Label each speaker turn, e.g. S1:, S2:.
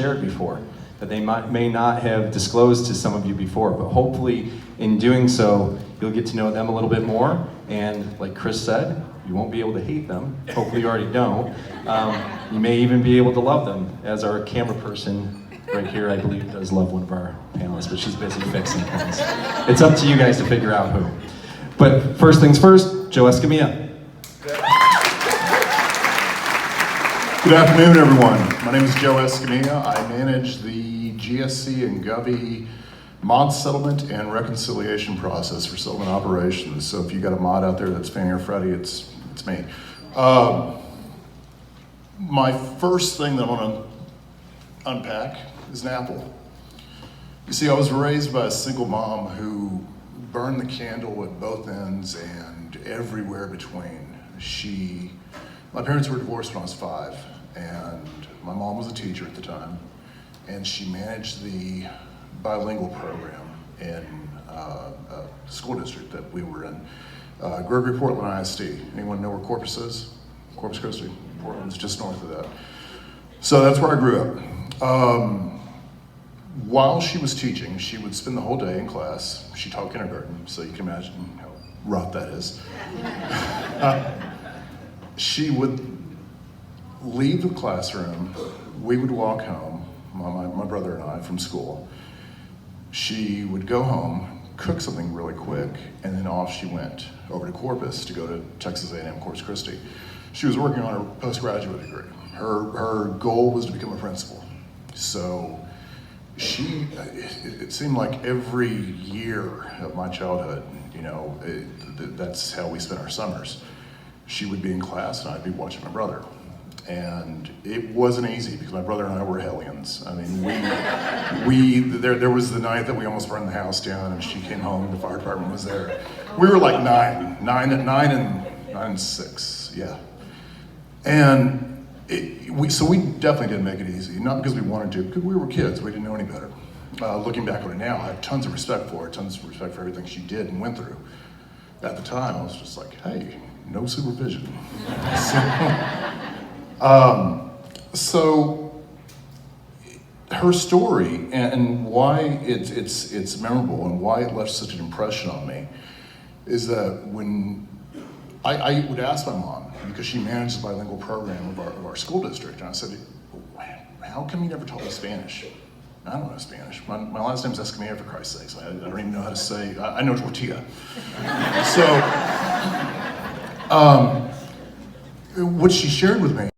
S1: shared before, that they may not have disclosed to some of you before, but hopefully in doing so, you'll get to know them a little bit more, and like Chris said, you won't be able to hate them. Hopefully you already don't. You may even be able to love them, as our camera person right here, I believe, does love one of our panelists, but she's busy fixing things. It's up to you guys to figure out who. But first things first, Joe Escamilla.
S2: Good afternoon, everyone. My name is Joe Escamilla. I manage the GSC and Govy mod settlement and reconciliation process for settlement operations. So if you got a mod out there that's Fannie or Freddie, it's me. My first thing that I want to unpack is an apple. You see, I was raised by a single mom who burned the candle at both ends and everywhere between. My parents were divorced when I was 5, and my mom was a teacher at the time, and she managed the bilingual program in a school district that we were in, Gregory Portland ISD. Anyone know where Corpus is? Corpus Christi. Portland's just north of that. So that's where I grew up. While she was teaching, she would spend the whole day in class. She taught kindergarten, so you can imagine how rough that is. She would leave the classroom, we would walk home, my brother and I, from school. She would go home, cook something really quick, and then off she went over to Corpus to go to Texas A&M Corpus Christi. She was working on her postgraduate degree. Her goal was to become a principal. So it seemed like every year of my childhood, that's how we spent our summers. She would be in class and I'd be watching my brother. And it wasn't easy because my brother and I were hellions. I mean, there was the night that we almost burned the house down and she came home, the fire department was there. We were like nine and 6, yeah. And so we definitely didn't make it easy, not because we wanted to, because we were kids, we didn't know any better. Looking back on it now, I have tons of respect for her, tons of respect for everything she did and went through. At the time, I was just like, hey, no supervision. So her story and why it's memorable and why it left such an impression on me is that when I would ask my mom, because she managed the bilingual program of our school district, and I said, how come you never taught me Spanish? I don't know Spanish. My last name's Escamilla, for Christ's sakes. I don't even know how to say, I know tortilla. So, what she shared with me